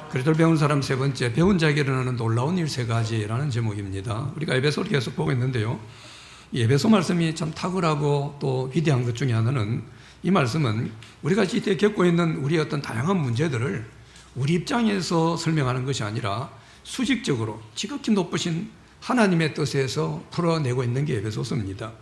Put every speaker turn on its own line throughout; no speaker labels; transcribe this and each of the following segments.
그리스도를 배운 사람 세 번째, 배운 자에게 일어나는 놀라운 일 세 가지라는 제목입니다. 우리가 에베소를 계속 보고 있는데요. 이 에베소 말씀이 참 탁월하고 또 위대한 것 중에 하나는, 이 말씀은 우리가 이때 겪고 있는 우리의 어떤 다양한 문제들을 우리 입장에서 설명하는 것이 아니라 수직적으로 지극히 높으신 하나님의 뜻에서 풀어내고 있는 게 에베소서입니다.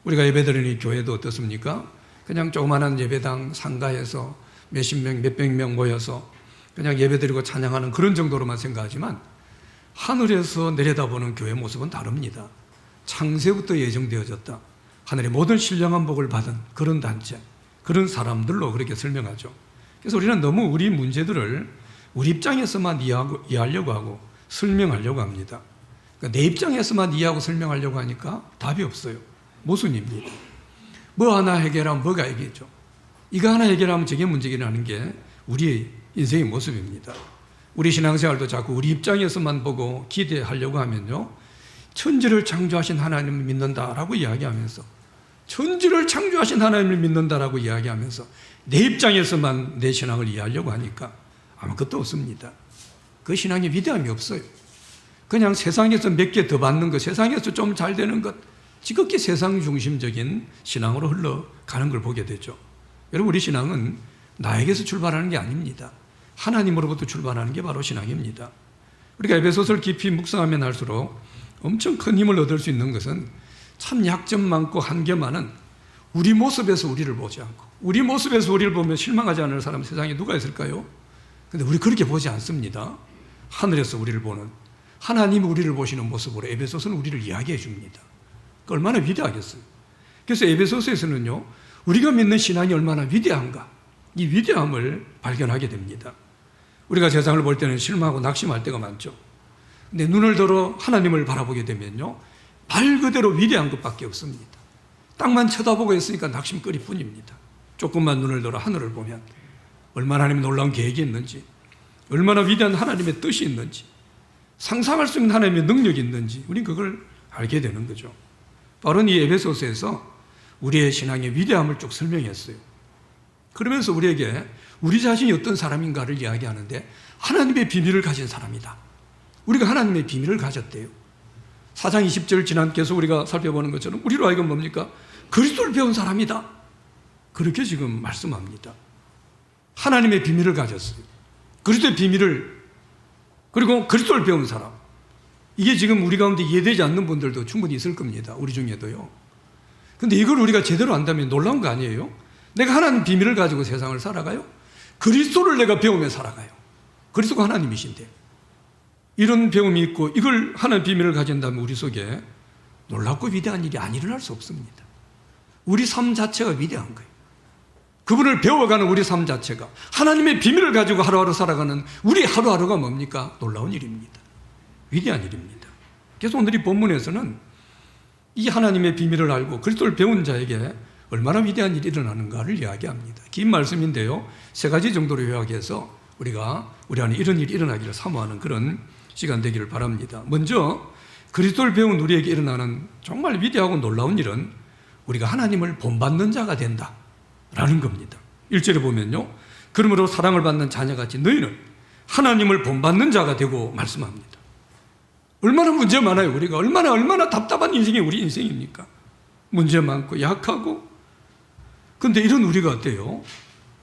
우리가 예배드리는 이 교회도 어떻습니까? 그냥 조그마한 예배당 상가에서 몇십 명, 몇백 명 모여서 그냥 예배드리고 찬양하는 그런 정도로만 생각하지만, 하늘에서 내려다보는 교회 모습은 다릅니다. 창세부터 예정되어졌다, 하늘의 모든 신령한 복을 받은 그런 단체, 그런 사람들로 그렇게 설명하죠. 그래서 우리는 너무 우리 문제들을 우리 입장에서만 이해하려고 하고 설명하려고 합니다. 그러니까 내 입장에서만 이해하고 설명하려고 하니까 답이 없어요. 모순입니다. 뭐 하나 해결하면 뭐가 이기죠. 이거 하나 해결하면 저게 문제라는 게 우리의 인생의 모습입니다. 우리 신앙생활도 자꾸 우리 입장에서만 보고 기대하려고 하면요, 천지를 창조하신 하나님을 믿는다라고 이야기하면서, 천지를 창조하신 하나님을 믿는다라고 이야기하면서 내 입장에서만 내 신앙을 이해하려고 하니까 아무것도 없습니다. 그 신앙의 위대함이 없어요. 그냥 세상에서 몇 개 더 받는 것, 세상에서 좀 잘 되는 것, 지극히 세상 중심적인 신앙으로 흘러가는 걸 보게 되죠. 여러분, 우리 신앙은 나에게서 출발하는 게 아닙니다. 하나님으로부터 출발하는 게 바로 신앙입니다. 우리가 에베소서를 깊이 묵상하면 할수록 엄청 큰 힘을 얻을 수 있는 것은, 참 약점 많고 한계 많은 우리 모습에서 우리를 보지 않고, 우리 모습에서 우리를 보면 실망하지 않을 사람 세상에 누가 있을까요? 근데 우리 그렇게 보지 않습니다. 하늘에서 우리를 보는, 하나님이 우리를 보시는 모습으로 에베소서는 우리를 이야기해 줍니다. 얼마나 위대하겠어요. 그래서 에베소서에서는요, 우리가 믿는 신앙이 얼마나 위대한가, 이 위대함을 발견하게 됩니다. 우리가 세상을 볼 때는 실망하고 낙심할 때가 많죠. 근데 눈을 들어 하나님을 바라보게 되면요, 말 그대로 위대한 것밖에 없습니다. 땅만 쳐다보고 있으니까 낙심거리 뿐입니다. 조금만 눈을 들어 하늘을 보면 얼마나 하나님의 놀라운 계획이 있는지, 얼마나 위대한 하나님의 뜻이 있는지, 상상할 수 있는 하나님의 능력이 있는지 우리는 그걸 알게 되는 거죠. 바로 이 에베소서에서 우리의 신앙의 위대함을 쭉 설명했어요. 그러면서 우리에게 우리 자신이 어떤 사람인가를 이야기하는데, 하나님의 비밀을 가진 사람이다. 우리가 하나님의 비밀을 가졌대요. 4장 20절 지난 계속 우리가 살펴보는 것처럼 우리로 하여금 뭡니까? 그리스도를 배운 사람이다. 그렇게 지금 말씀합니다. 하나님의 비밀을 가졌어요. 그리스도의 비밀을, 그리고 그리스도를 배운 사람. 이게 지금 우리 가운데 이해되지 않는 분들도 충분히 있을 겁니다. 우리 중에도요. 근데 이걸 우리가 제대로 안다면 놀라운 거 아니에요? 내가 하나님 비밀을 가지고 세상을 살아가요? 그리스도를 내가 배우며 살아가요. 그리스도가 하나님이신데, 이런 배움이 있고 이걸 하나님 비밀을 가진다면 우리 속에 놀랍고 위대한 일이 안 일어날 수 없습니다. 우리 삶 자체가 위대한 거예요. 그분을 배워가는 우리 삶 자체가, 하나님의 비밀을 가지고 하루하루 살아가는 우리 하루하루가 뭡니까? 놀라운 일입니다. 위대한 일입니다. 그래서 오늘 이 본문에서는 이 하나님의 비밀을 알고 그리스도를 배운 자에게 얼마나 위대한 일이 일어나는가를 이야기합니다. 긴 말씀인데요, 세 가지 정도로 요약해서 우리가 우리 안에 이런 일이 일어나기를 사모하는 그런 시간 되기를 바랍니다. 먼저 그리스도를 배운 우리에게 일어나는 정말 위대하고 놀라운 일은 우리가 하나님을 본받는 자가 된다라는 겁니다. 1절에 보면요, 그러므로 사랑을 받는 자녀같이 너희는 하나님을 본받는 자가 되고 말씀합니다. 얼마나 문제 많아요. 우리가 얼마나 답답한 인생이 우리 인생입니까? 문제 많고 약하고. 근데 이런 우리가 어때요?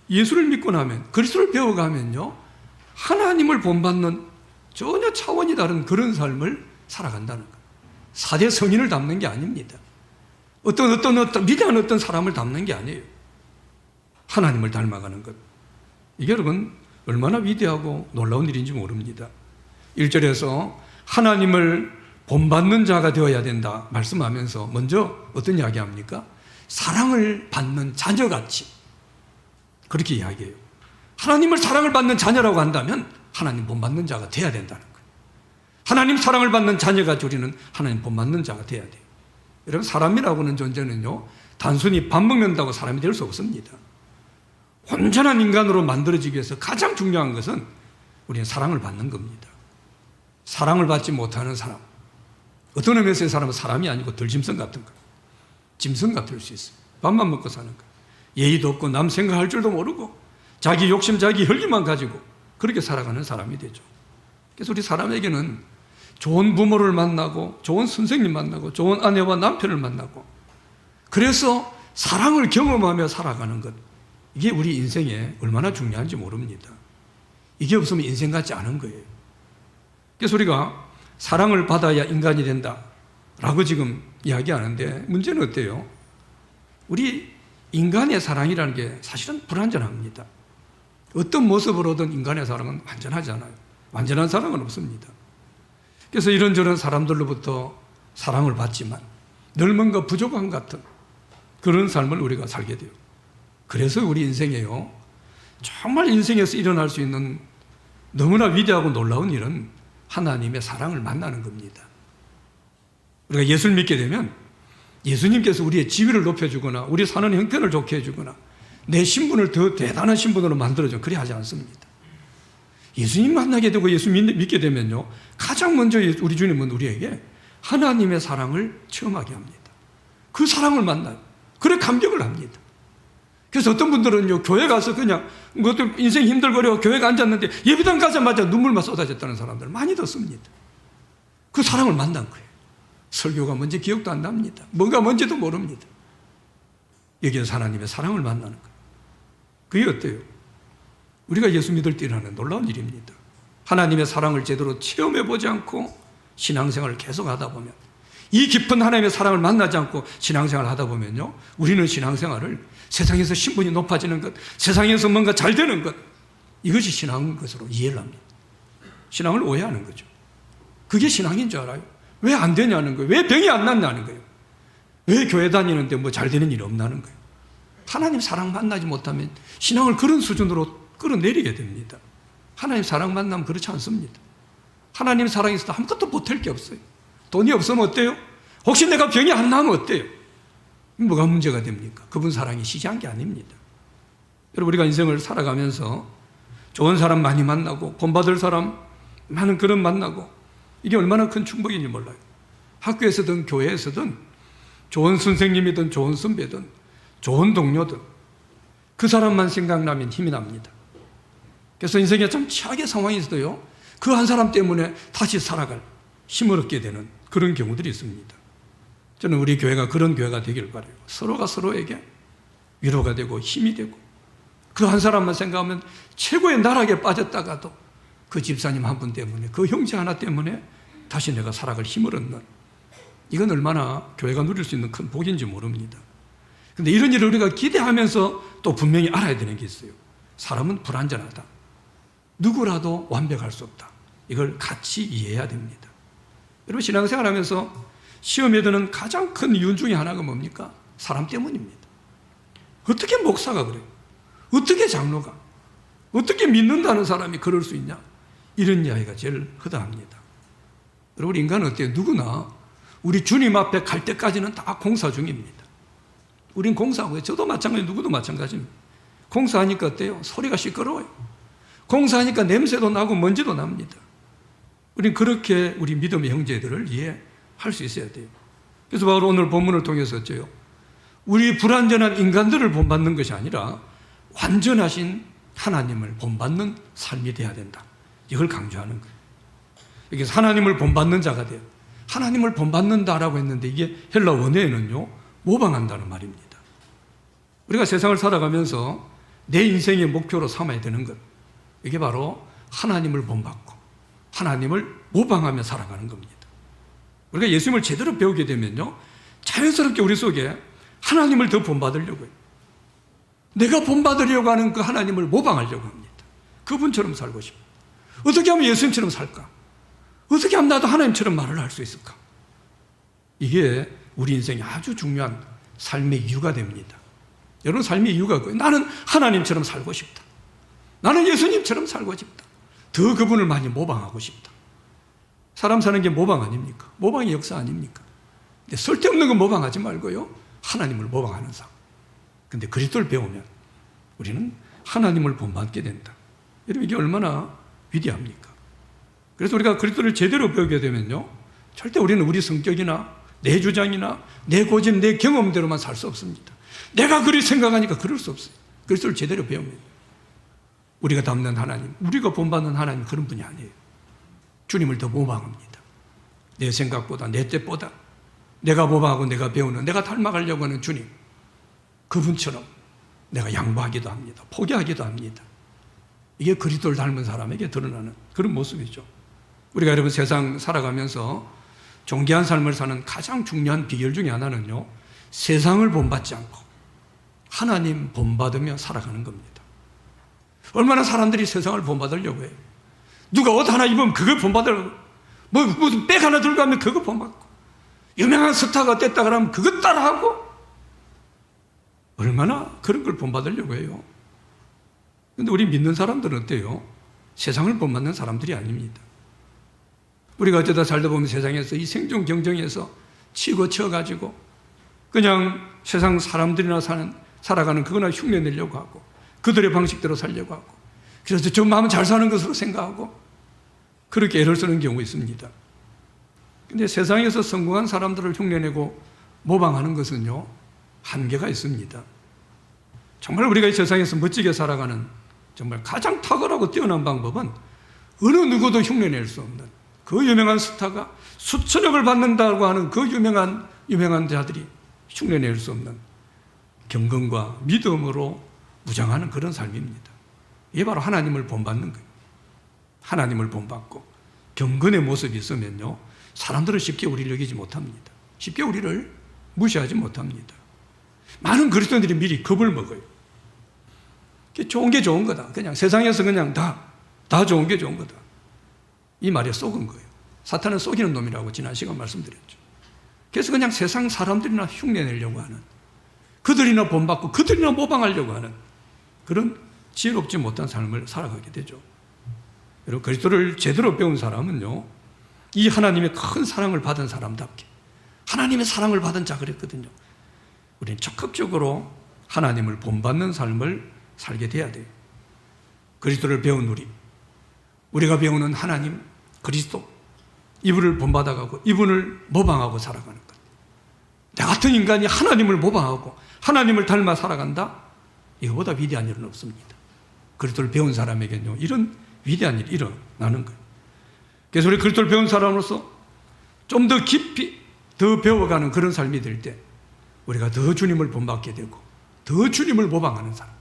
예수를 믿고 나면, 그리스도를 배워가면요, 하나님을 본받는 전혀 차원이 다른 그런 삶을 살아간다는 거예요. 4대 성인을 담는 게 아닙니다. 어떤 위대한 어떤 사람을 담는 게 아니에요. 하나님을 닮아가는 것. 이게 여러분 얼마나 위대하고 놀라운 일인지 모릅니다. 1절에서 하나님을 본받는 자가 되어야 된다 말씀하면서 먼저 어떤 이야기합니까? 사랑을 받는 자녀같이, 그렇게 이야기해요. 하나님을 사랑을 받는 자녀라고 한다면 하나님 본받는 자가 돼야 된다는 거예요. 하나님 사랑을 받는 자녀같이 우리는 하나님 본받는 자가 돼야 돼요. 여러분, 사람이라고 하는 존재는요, 단순히 밥 먹는다고 사람이 될 수 없습니다. 온전한 인간으로 만들어지기 위해서 가장 중요한 것은 우리는 사랑을 받는 겁니다. 사랑을 받지 못하는 사람, 어떤 의미에서의 사람은 사람이 아니고 들짐승 같은 거예요. 짐승 같을 수 있어요. 밥만 먹고 사는 거예요. 예의도 없고 남 생각할 줄도 모르고 자기 욕심, 자기 혈기만 가지고 그렇게 살아가는 사람이 되죠. 그래서 우리 사람에게는 좋은 부모를 만나고 좋은 선생님 만나고 좋은 아내와 남편을 만나고 그래서 사랑을 경험하며 살아가는 것, 이게 우리 인생에 얼마나 중요한지 모릅니다. 이게 없으면 인생 같지 않은 거예요. 그래서 우리가 사랑을 받아야 인간이 된다라고 지금 이야기하는데 문제는 어때요? 우리 인간의 사랑이라는 게 사실은 불완전합니다. 어떤 모습으로든 인간의 사랑은 완전하잖아요. 완전한 사랑은 없습니다. 그래서 이런저런 사람들로부터 사랑을 받지만 늘 뭔가 부족한 같은 그런 삶을 우리가 살게 돼요. 그래서 우리 인생에요, 정말 인생에서 일어날 수 있는 너무나 위대하고 놀라운 일은 하나님의 사랑을 만나는 겁니다. 우리가 예수를 믿게 되면 예수님께서 우리의 지위를 높여주거나 우리 사는 형편을 좋게 해주거나 내 신분을 더 대단한 신분으로 만들어줘, 그래 하지 않습니다. 예수님 만나게 되고 예수 믿게 되면요, 가장 먼저 우리 주님은 우리에게 하나님의 사랑을 체험하게 합니다. 그 사랑을 만나요. 그래 감격을 합니다. 그래서 어떤 분들은요, 교회 가서 그냥 그것도 인생 힘들거려 교회가 앉았는데 예배당 가자마자 눈물만 쏟아졌다는 사람들 많이 듣습니다. 그 사랑을 만난 거예요. 설교가 뭔지 기억도 안 납니다. 뭐가 뭔지도 모릅니다. 여기에서 하나님의 사랑을 만나는 거예요. 그게 어때요? 우리가 예수 믿을 때 일어나는 놀라운 일입니다. 하나님의 사랑을 제대로 체험해보지 않고 신앙생활을 계속 하다 보면, 이 깊은 하나님의 사랑을 만나지 않고 신앙생활을 하다 보면요, 우리는 신앙생활을 세상에서 신분이 높아지는 것, 세상에서 뭔가 잘 되는 것, 이것이 신앙인 것으로 이해를 합니다. 신앙을 오해하는 거죠. 그게 신앙인 줄 알아요. 왜 안 되냐는 거예요. 왜 병이 안 낫냐는 거예요. 왜 교회 다니는데 뭐 잘 되는 일이 없나는 거예요. 하나님 사랑 만나지 못하면 신앙을 그런 수준으로 끌어내리게 됩니다. 하나님 사랑 만나면 그렇지 않습니다. 하나님 사랑이 있어도 아무것도 못할 게 없어요. 돈이 없으면 어때요? 혹시 내가 병이 안 나면 어때요? 뭐가 문제가 됩니까? 그분 사랑이 시시한 게 아닙니다. 여러분, 우리가 인생을 살아가면서 좋은 사람 많이 만나고 본받을 사람 많은 그런 만나고, 이게 얼마나 큰 축복인지 몰라요. 학교에서든 교회에서든 좋은 선생님이든 좋은 선배든 좋은 동료든 그 사람만 생각나면 힘이 납니다. 그래서 인생에 참 최악의 상황이 있어도요, 그 한 사람 때문에 다시 살아갈 힘을 얻게 되는 그런 경우들이 있습니다. 저는 우리 교회가 그런 교회가 되길 바라요. 서로가 서로에게 위로가 되고 힘이 되고, 그 한 사람만 생각하면 최고의 나락에 빠졌다가도 그 집사님 한 분 때문에, 그 형제 하나 때문에 다시 내가 살아갈 힘을 얻는, 이건 얼마나 교회가 누릴 수 있는 큰 복인지 모릅니다. 그런데 이런 일을 우리가 기대하면서 또 분명히 알아야 되는 게 있어요. 사람은 불완전하다. 누구라도 완벽할 수 없다. 이걸 같이 이해해야 됩니다. 여러분, 신앙생활 하면서 시험에 드는 가장 큰 이유 중에 하나가 뭡니까? 사람 때문입니다. 어떻게 목사가 그래요? 어떻게 장로가? 어떻게 믿는다는 사람이 그럴 수 있냐? 이런 이야기가 제일 허다합니다. 여러분, 인간은 어때요? 누구나 우리 주님 앞에 갈 때까지는 다 공사 중입니다. 우린 공사하고요. 저도 마찬가지, 누구도 마찬가지입니다. 공사하니까 어때요? 소리가 시끄러워요. 공사하니까 냄새도 나고 먼지도 납니다. 우린 그렇게 우리 믿음의 형제들을 이해할 수 있어야 돼요. 그래서 바로 오늘 본문을 통해서 어째요? 우리 불완전한 인간들을 본받는 것이 아니라 완전하신 하나님을 본받는 삶이 돼야 된다. 이걸 강조하는 거예요. 그래서 하나님을 본받는 자가 돼요. 하나님을 본받는다라고 했는데 이게 헬라 원어에는요, 모방한다는 말입니다. 우리가 세상을 살아가면서 내 인생의 목표로 삼아야 되는 것, 이게 바로 하나님을 본받고 하나님을 모방하며 살아가는 겁니다. 우리가 예수님을 제대로 배우게 되면요, 자연스럽게 우리 속에 하나님을 더 본받으려고 해요. 내가 본받으려고 하는 그 하나님을 모방하려고 합니다. 그분처럼 살고 싶어. 어떻게 하면 예수님처럼 살까? 어떻게 하면 나도 하나님처럼 말을 할 수 있을까? 이게 우리 인생에 아주 중요한 삶의 이유가 됩니다. 여러분, 삶의 이유가 뭐예요? 나는 하나님처럼 살고 싶다. 나는 예수님처럼 살고 싶다. 더 그분을 많이 모방하고 싶다. 사람 사는 게 모방 아닙니까? 모방의 역사 아닙니까? 근데 쓸데없는 거 모방하지 말고요, 하나님을 모방하는 삶. 근데 그리스도를 배우면 우리는 하나님을 본받게 된다. 여러분, 이게 얼마나 위대합니까? 그래서 우리가 그리스도를 제대로 배우게 되면요, 절대 우리는 우리 성격이나 내 주장이나 내 고집, 내 경험대로만 살 수 없습니다. 내가 그리 생각하니까 그럴 수 없어요. 그리스도를 제대로 배우면. 우리가 닮는 하나님, 우리가 본받는 하나님 그런 분이 아니에요. 주님을 더 모방합니다. 내 생각보다, 내 뜻보다 내가 모방하고 내가 배우는, 내가 닮아가려고 하는 주님, 그분처럼 내가 양보하기도 합니다. 포기하기도 합니다. 이게 그리스도를 닮은 사람에게 드러나는 그런 모습이죠. 우리가 여러분 세상 살아가면서 존귀한 삶을 사는 가장 중요한 비결 중에 하나는요, 세상을 본받지 않고 하나님 본받으며 살아가는 겁니다. 얼마나 사람들이 세상을 본받으려고 해요. 누가 옷 하나 입으면 그걸 본받으려고, 무슨 백 하나 들고 가면 그거 본받고, 유명한 스타가 됐다 그러면 그것 따라하고, 얼마나 그런 걸 본받으려고 해요. 그런데 우리 믿는 사람들은 어때요? 세상을 본받는 사람들이 아닙니다. 우리가 어쩌다 살다 보면 세상에서 이 생존 경쟁에서 치고 쳐가지고 그냥 세상 사람들이나 살아가는 그거나 흉내내려고 하고, 그들의 방식대로 살려고 하고, 그래서 저 마음은 잘 사는 것으로 생각하고 그렇게 애를 쓰는 경우가 있습니다. 근데 세상에서 성공한 사람들을 흉내내고 모방하는 것은요, 한계가 있습니다. 정말 우리가 이 세상에서 멋지게 살아가는 정말 가장 탁월하고 뛰어난 방법은 어느 누구도 흉내낼 수 없는 그 유명한 스타가 수천억을 받는다고 하는 그 유명한 자들이 흉내낼 수 없는 경건과 믿음으로 무장하는 그런 삶입니다. 이게 바로 하나님을 본받는 거예요. 하나님을 본받고 경건의 모습이 있으면요, 사람들은 쉽게 우리를 여기지 못합니다. 쉽게 우리를 무시하지 못합니다. 많은 그리스도인들이 미리 겁을 먹어요. 좋은 게 좋은 거다. 그냥 세상에서 그냥 다 좋은 게 좋은 거다. 이 말에 속은 거예요. 사탄은 속이는 놈이라고 지난 시간 말씀드렸죠. 그래서 그냥 세상 사람들이나 흉내내려고 하는, 그들이나 본받고 그들이나 모방하려고 하는 그런 지혜롭지 못한 삶을 살아가게 되죠. 여러분, 그리스도를 제대로 배운 사람은요, 이 하나님의 큰 사랑을 받은 사람답게 하나님의 사랑을 받은 자 그랬거든요. 우리는 적극적으로 하나님을 본받는 삶을 살게 돼야 돼요. 그리스도를 배운 우리가 배우는 하나님 그리스도, 이분을 본받아가고 이분을 모방하고 살아가는 것. 나 같은 인간이 하나님을 모방하고 하나님을 닮아 살아간다? 이거보다 위대한 일은 없습니다. 그리스도를 배운 사람에게는요, 이런 위대한 일이 일어나는 거예요. 그래서 우리 그리스도를 배운 사람으로서 좀 더 깊이 더 배워가는 그런 삶이 될 때 우리가 더 주님을 본받게 되고 더 주님을 모방하는 사람.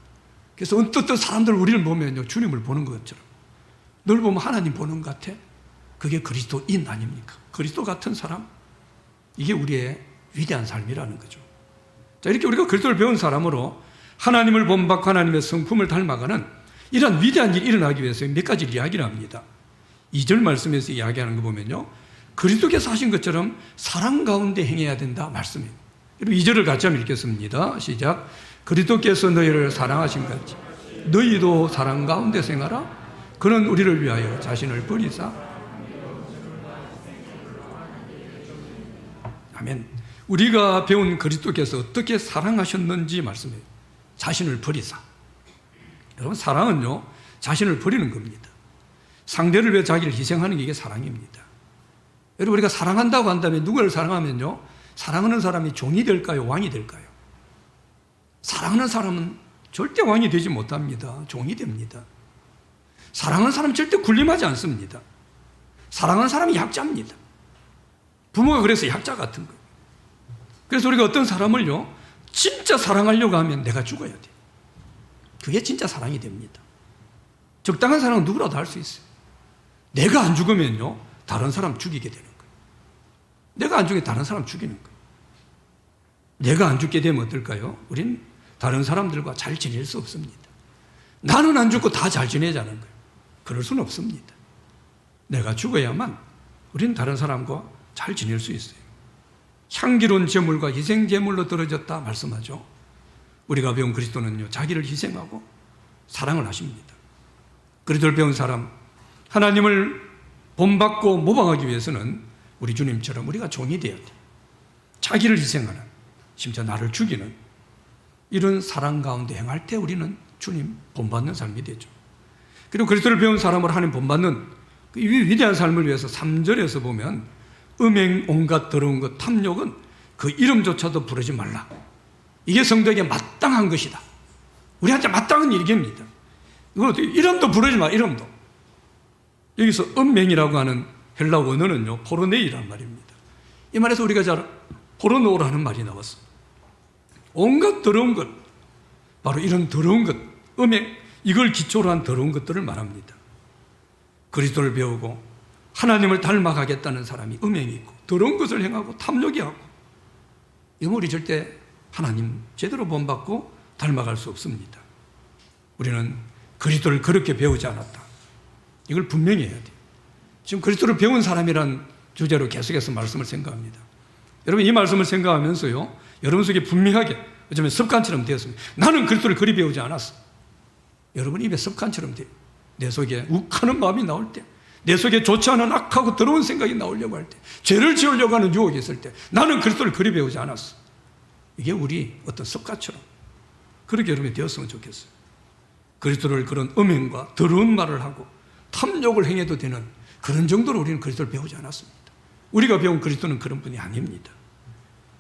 그래서 언뜻 사람들 우리를 보면요, 주님을 보는 것처럼 늘 보면 하나님 보는 것 같아. 그게 그리스도인 아닙니까? 그리스도 같은 사람, 이게 우리의 위대한 삶이라는 거죠. 자, 이렇게 우리가 그리스도를 배운 사람으로 하나님을 본받고 하나님의 성품을 닮아가는 이러한 위대한 일이 일어나기 위해서 몇 가지를 이야기를 합니다. 2절 말씀에서 이야기하는 거 보면요, 그리스도께서 하신 것처럼 사랑 가운데 행해야 된다 말씀이에요. 2절을 같이 한번 읽겠습니다. 시작. 그리스도께서 너희를 사랑하신 같이 너희도 사랑 가운데 생하라. 그는 우리를 위하여 자신을 버리사. 아멘. 우리가 배운 그리스도께서 어떻게 사랑하셨는지 말씀해요. 자신을 버리사. 여러분, 사랑은요, 자신을 버리는 겁니다. 상대를 위해 자기를 희생하는 게 이게 사랑입니다. 여러분, 우리가 사랑한다고 한다면 누구를 사랑하면요, 사랑하는 사람이 종이 될까요? 왕이 될까요? 사랑하는 사람은 절대 왕이 되지 못합니다. 종이 됩니다. 사랑하는 사람은 절대 군림하지 않습니다. 사랑하는 사람이 약자입니다. 부모가 그래서 약자 같은 거예요. 그래서 우리가 어떤 사람을요, 진짜 사랑하려고 하면 내가 죽어야 돼. 그게 진짜 사랑이 됩니다. 적당한 사랑은 누구라도 할 수 있어요. 내가 안 죽으면요, 다른 사람 죽이게 되는 거예요. 내가 안 죽으면 다른 사람 죽이는 거예요. 내가 안 죽게 되면 어떨까요? 우린 다른 사람들과 잘 지낼 수 없습니다. 나는 안 죽고 다 잘 지내자는 거예요. 그럴 수는 없습니다. 내가 죽어야만 우린 다른 사람과 잘 지낼 수 있어요. 향기로운 제물과 희생 제물로 떨어졌다 말씀하죠. 우리가 배운 그리스도는요, 자기를 희생하고 사랑을 하십니다. 그리스도를 배운 사람, 하나님을 본받고 모방하기 위해서는 우리 주님처럼 우리가 종이 되어야 돼요. 자기를 희생하는, 심지어 나를 죽이는 이런 사랑 가운데 행할 때 우리는 주님 본받는 삶이 되죠. 그리고 그리스도를 배운 사람으로 하나님 본받는 이 위대한 삶을 위해서 3절에서 보면 음행, 온갖 더러운 것, 탐욕은 그 이름조차도 부르지 말라. 이게 성도에게 마땅한 것이다. 우리한테 마땅한 일입니다. 이건 어떻게, 이름도 부르지 마, 이름도. 여기서 은맹이라고 하는 헬라 원어는요, 포르네이란 말입니다. 이 말에서 우리가 잘 포르노라는 말이 나왔습니다. 온갖 더러운 것, 바로 이런 더러운 것, 음행, 이걸 기초로 한 더러운 것들을 말합니다. 그리스도를 배우고 하나님을 닮아가겠다는 사람이 음행이 있고 더러운 것을 행하고 탐욕이 하고, 이건 우리 절대 하나님 제대로 본받고 닮아갈 수 없습니다. 우리는 그리스도를 그렇게 배우지 않았다. 이걸 분명히 해야 돼요. 지금 그리스도를 배운 사람이란 주제로 계속해서 말씀을 생각합니다. 여러분, 이 말씀을 생각하면서요, 여러분 속에 분명하게, 어쩌면 습관처럼 되었습니다. 나는 그리스도를 그리 배우지 않았어. 여러분 입에 습관처럼 돼요. 내 속에 욱하는 마음이 나올 때, 내 속에 좋지 않은 악하고 더러운 생각이 나오려고 할 때, 죄를 지으려고 하는 유혹이 있을 때, 나는 그리스도를 그리 배우지 않았어. 이게 우리 어떤 습관처럼 그렇게 여러분이 되었으면 좋겠어요. 그리스도를 그런 음행과 더러운 말을 하고 탐욕을 행해도 되는 그런 정도로 우리는 그리스도를 배우지 않았습니다. 우리가 배운 그리스도는 그런 분이 아닙니다.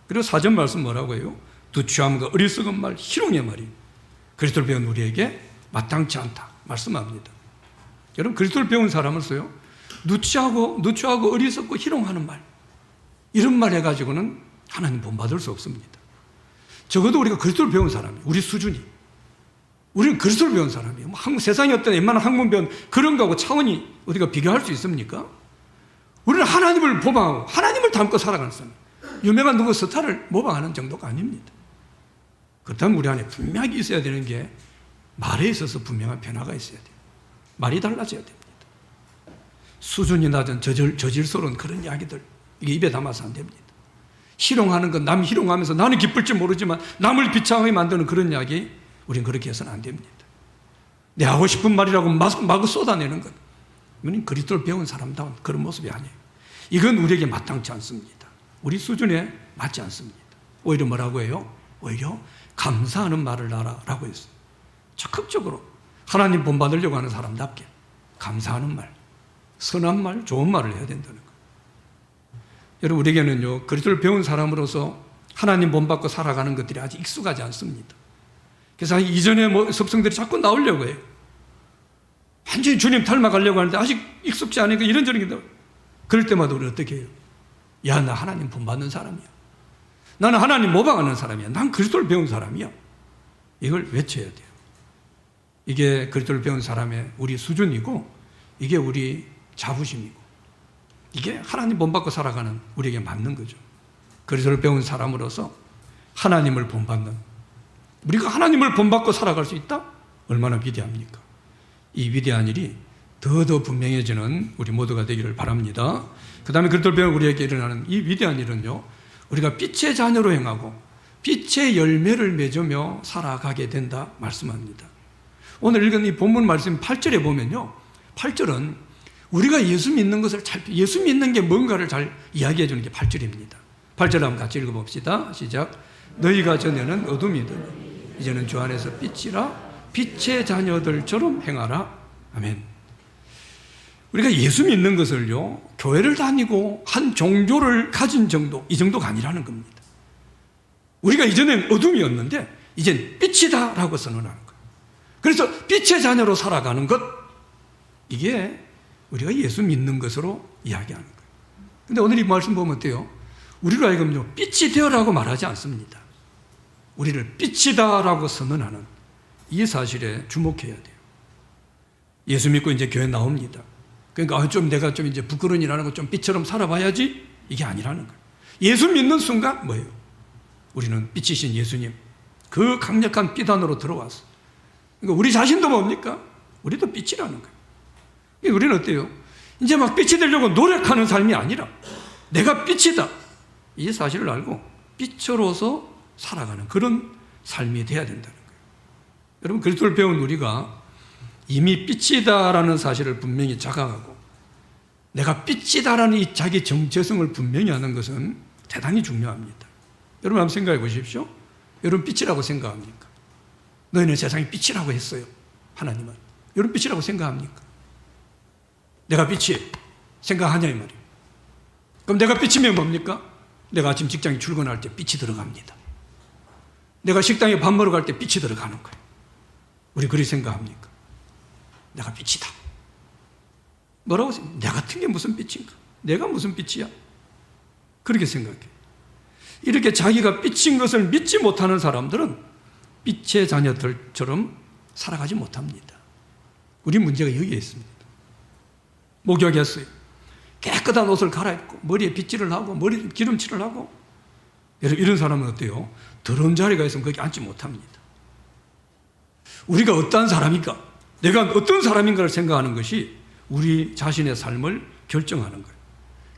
그리고 사전 말씀 뭐라고 해요? 두취함과 어리석은 말, 희롱의 말이 그리스도를 배운 우리에게 마땅치 않다 말씀합니다. 여러분, 그리스도를 배운 사람으로서요, 누추하고 어리석고 희롱하는 말, 이런 말 해가지고는 하나님 본받을 수 없습니다. 적어도 우리가 그리스도를 배운 사람이에요. 우리 수준이. 우리는 그리스도를 배운 사람이에요. 세상에 어떤 웬만한 학문 배운 그런 거하고 차원이 우리가 비교할 수 있습니까? 우리는 하나님을 모방하고 하나님을 닮고 살아가는 사람. 유명한 누구 스타를 모방하는 정도가 아닙니다. 그렇다면 우리 안에 분명하게 있어야 되는 게 말에 있어서 분명한 변화가 있어야 돼요. 말이 달라져야 됩니다. 수준이 낮은 저질스러운 그런 이야기들, 이게 입에 담아서 안 됩니다. 희롱하는 건 남 희롱하면서 나는 기쁠지 모르지만 남을 비참하게 만드는 그런 이야기, 우린 그렇게 해서는 안 됩니다. 내 하고 싶은 말이라고 마구 쏟아내는 것, 이건 그리스도를 배운 사람다운 그런 모습이 아니에요. 이건 우리에게 마땅치 않습니다. 우리 수준에 맞지 않습니다. 오히려 뭐라고 해요? 오히려 감사하는 말을 하라고 했어요. 적극적으로 하나님 본받으려고 하는 사람답게 감사하는 말, 선한 말, 좋은 말을 해야 된다는 거예요. 여러분, 우리에게는요, 그리스도를 배운 사람으로서 하나님 본받고 살아가는 것들이 아직 익숙하지 않습니다. 그래서 이전에 습성들이 자꾸 나오려고 해요. 완전히 주님 닮아가려고 하는데 아직 익숙지 않으니까 이런저런 게, 그럴 때마다 우리는 어떻게 해요? 야, 나 하나님 본받는 사람이야. 나는 하나님 모방하는 사람이야. 난 그리스도를 배운 사람이야. 이걸 외쳐야 돼요. 이게 그리스도를 배운 사람의 우리 수준이고, 이게 우리 자부심이고, 이게 하나님 본받고 살아가는 우리에게 맞는 거죠. 그리스도를 배운 사람으로서 하나님을 본받는, 우리가 하나님을 본받고 살아갈 수 있다? 얼마나 위대합니까? 이 위대한 일이 더 분명해지는 우리 모두가 되기를 바랍니다. 그 다음에 그리스도를 배운 우리에게 일어나는 이 위대한 일은요, 우리가 빛의 자녀로 행하고 빛의 열매를 맺으며 살아가게 된다 말씀합니다. 오늘 읽은 이 본문 말씀 8절에 보면요, 8절은 우리가 예수 믿는 것을 예수 믿는 게 뭔가를 잘 이야기해 주는 게 8절입니다. 8절 한번 같이 읽어봅시다. 시작. 너희가 전에는 어둠이더니 이제는 주 안에서 빛이라 빛의 자녀들처럼 행하라. 아멘. 우리가 예수 믿는 것을요, 교회를 다니고 한 종교를 가진 정도, 이 정도가 아니라는 겁니다. 우리가 이전엔 어둠이었는데 이젠 빛이다라고 선언하는 거예요. 그래서 빛의 자녀로 살아가는 것, 이게 우리가 예수 믿는 것으로 이야기하는 거예요. 근데 오늘 이 말씀 보면 어때요? 우리로 하여금요, 빛이 되어라고 말하지 않습니다. 우리를 빛이다라고 선언하는 이 사실에 주목해야 돼요. 예수 믿고 이제 교회 나옵니다. 그러니까 내가 좀 이제 부끄러운 일 안 하고 좀 빛처럼 살아봐야지, 이게 아니라는 거예요. 예수 믿는 순간 뭐예요? 우리는 빛이신 예수님, 그 강력한 빛 안으로 들어왔어. 그러니까 우리 자신도 뭡니까? 우리도 빛이라는 거예요. 우리는 어때요? 이제 막 빛이 되려고 노력하는 삶이 아니라 내가 빛이다, 이 사실을 알고 빛으로서 살아가는 그런 삶이 돼야 된다는 거예요. 여러분, 그리스도를 배운 우리가 이미 빛이다라는 사실을 분명히 자각하고 내가 빛이다라는 이 자기 정체성을 분명히 하는 것은 대단히 중요합니다. 여러분 한번 생각해 보십시오. 여러분 빛이라고 생각합니까? 너희는 세상의 빛이라고 했어요. 하나님은. 여러분 빛이라고 생각합니까? 내가 빛이 생각하냐 이 말이에요. 그럼 내가 빛이면 뭡니까? 내가 아침 직장에 출근할 때 빛이 들어갑니다. 내가 식당에 밥 먹으러 갈 때 빛이 들어가는 거예요. 우리 그리 생각합니까? 내가 빛이다. 뭐라고 생각해? 내 같은 게 무슨 빛인가? 내가 무슨 빛이야? 그렇게 생각해. 이렇게 자기가 빛인 것을 믿지 못하는 사람들은 빛의 자녀들처럼 살아가지 못합니다. 우리 문제가 여기에 있습니다. 목욕했어요. 깨끗한 옷을 갈아입고 머리에 빗질을 하고 머리에 기름칠을 하고, 여러분 이런 사람은 어때요? 더러운 자리가 있으면 거기 앉지 못합니다. 우리가 어떠한 사람인가, 내가 어떤 사람인가를 생각하는 것이 우리 자신의 삶을 결정하는 거예요.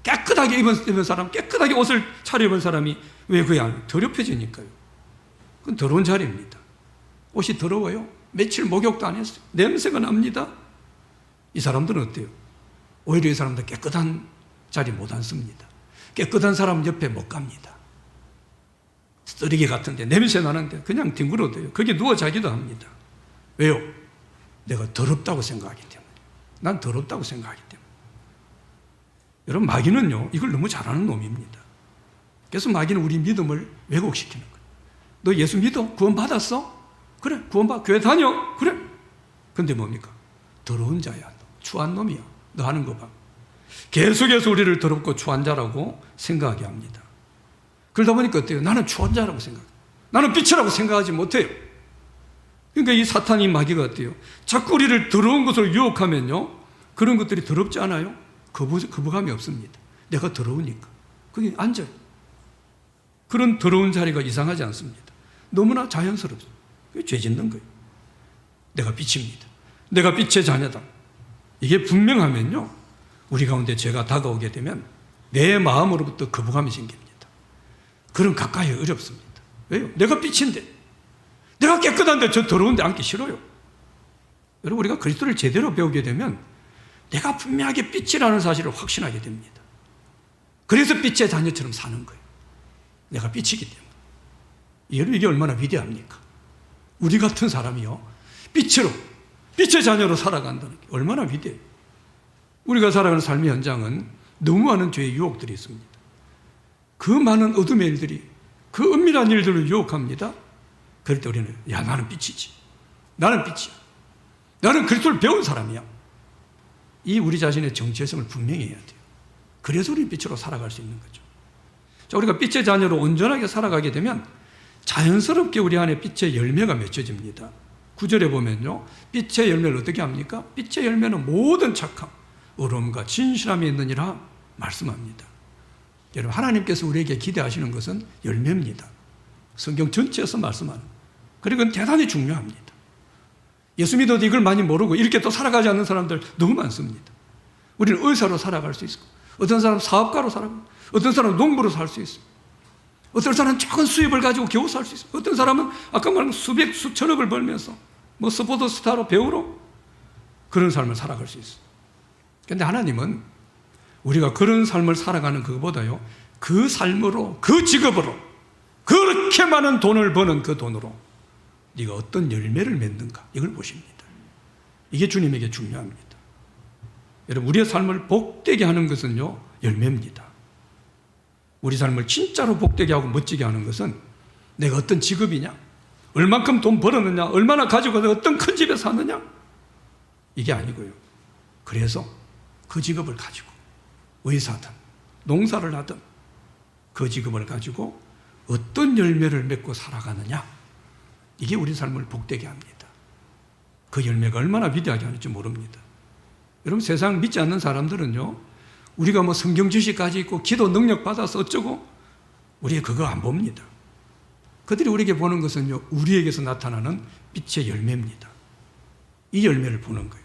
깨끗하게 입은 사람, 깨끗하게 옷을 차려입은 사람이 왜 그게 안 더럽혀지니까요. 그건 더러운 자리입니다. 옷이 더러워요. 며칠 목욕도 안 했어요. 냄새가 납니다. 이 사람들은 어때요? 오히려 이 사람들 깨끗한 자리 못 앉습니다. 깨끗한 사람 옆에 못 갑니다. 쓰레기 같은데 냄새 나는데 그냥 뒹굴어도요. 거기에 누워 자기도 합니다. 왜요? 내가 더럽다고 생각하기 때문에. 난 더럽다고 생각하기 때문에. 여러분, 마귀는요, 이걸 너무 잘하는 놈입니다. 그래서 마귀는 우리 믿음을 왜곡시키는 거예요. 너 예수 믿어? 구원 받았어? 그래, 구원 받, 교회 다녀? 그래. 근데 뭡니까? 더러운 자야. 너. 추한 놈이야. 너 하는 거 봐. 계속해서 우리를 더럽고 추한 자라고 생각하게 합니다. 그러다 보니까 어때요? 나는 추한 자라고 생각해요. 나는 빛이라고 생각하지 못해요. 그러니까 이 사탄이 마귀가 어때요? 자꾸 우리를 더러운 것으로 유혹하면요, 그런 것들이 더럽지 않아요? 거부감이 없습니다. 내가 더러우니까. 거기 앉아요. 그런 더러운 자리가 이상하지 않습니다. 너무나 자연스럽습니다. 그게 죄 짓는 거예요. 내가 빛입니다. 내가 빛의 자녀다. 이게 분명하면요, 우리 가운데 죄가 다가오게 되면 내 마음으로부터 거부감이 생깁니다. 그럼 가까이 어렵습니다. 왜요? 내가 빛인데, 내가 깨끗한데 저 더러운데 앉기 싫어요. 여러분, 우리가 그리스도를 제대로 배우게 되면 내가 분명하게 빛이라는 사실을 확신하게 됩니다. 그래서 빛의 자녀처럼 사는 거예요. 내가 빛이기 때문에. 여러분, 이게 얼마나 위대합니까? 우리 같은 사람이요, 빛으로, 빛의 자녀로 살아간다는 게 얼마나 위대해요. 우리가 살아가는 삶의 현장은 너무 많은 죄의 유혹들이 있습니다. 그 많은 어둠의 일들이 그 은밀한 일들을 유혹합니다. 그럴 때 우리는, 야, 나는 빛이지. 나는 빛이야. 나는 그리스도를 배운 사람이야. 이 우리 자신의 정체성을 분명히 해야 돼요. 그래서 우리 빛으로 살아갈 수 있는 거죠. 자, 우리가 빛의 자녀로 온전하게 살아가게 되면 자연스럽게 우리 안에 빛의 열매가 맺혀집니다. 9절에 보면요, 빛의 열매를 어떻게 합니까? 빛의 열매는 모든 착함, 의로움과 진실함이 있느니라 말씀합니다. 여러분, 하나님께서 우리에게 기대하시는 것은 열매입니다. 성경 전체에서 말씀하는. 그리고 그건 대단히 중요합니다. 예수 믿어도 이걸 많이 모르고 이렇게 또 살아가지 않는 사람들 너무 많습니다. 우리는 의사로 살아갈 수 있고, 어떤 사람은 사업가로 살아가고, 어떤 사람은 농부로 살 수 있어요. 어떤 사람은 작은 수입을 가지고 겨우 살 수 있어요. 어떤 사람은 아까 말한 수백, 수천억을 벌면서 뭐 스포츠 스타로, 배우로 그런 삶을 살아갈 수 있어요. 그런데 하나님은 우리가 그런 삶을 살아가는 그것보다요, 그 삶으로, 그 직업으로, 그렇게 많은 돈을 버는 그 돈으로 네가 어떤 열매를 맺는가, 이걸 보십니다. 이게 주님에게 중요합니다. 여러분, 우리의 삶을 복되게 하는 것은요, 열매입니다. 우리 삶을 진짜로 복되게 하고 멋지게 하는 것은 내가 어떤 직업이냐, 얼만큼 돈 벌었느냐, 얼마나 가지고 어떤 큰 집에 사느냐, 이게 아니고요. 그래서 그 직업을 가지고 의사든 농사를 하든 그 직업을 가지고 어떤 열매를 맺고 살아가느냐, 이게 우리 삶을 복되게 합니다. 그 열매가 얼마나 위대하게 하는지 모릅니다. 여러분, 세상 믿지 않는 사람들은요, 우리가 뭐 성경 지식까지 있고 기도 능력 받아서 어쩌고, 우리가 그거 안 봅니다. 그들이 우리에게 보는 것은요, 우리에게서 나타나는 빛의 열매입니다. 이 열매를 보는 거예요.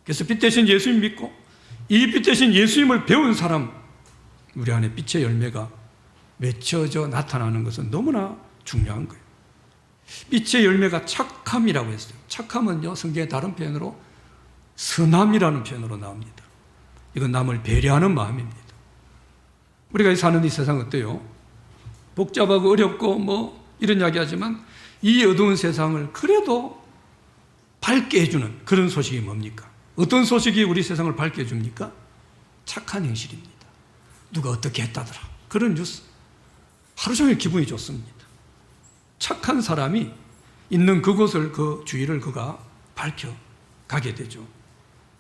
그래서 빛 대신 예수님 믿고 이 빛 대신 예수님을 배운 사람, 우리 안에 빛의 열매가 맺혀져 나타나는 것은 너무나 중요한 거예요. 빛의 열매가 착함이라고 했어요. 착함은요, 성경의 다른 표현으로 선함이라는 표현으로 나옵니다. 이건 남을 배려하는 마음입니다. 우리가 사는 이 세상 어때요? 복잡하고 어렵고 뭐 이런 이야기 하지만 이 어두운 세상을 그래도 밝게 해주는 그런 소식이 뭡니까? 어떤 소식이 우리 세상을 밝게 해줍니까? 착한 행실입니다. 누가 어떻게 했다더라, 그런 뉴스. 하루 종일 기분이 좋습니다. 착한 사람이 있는 그곳을, 그 주위를 그가 밝혀 가게 되죠.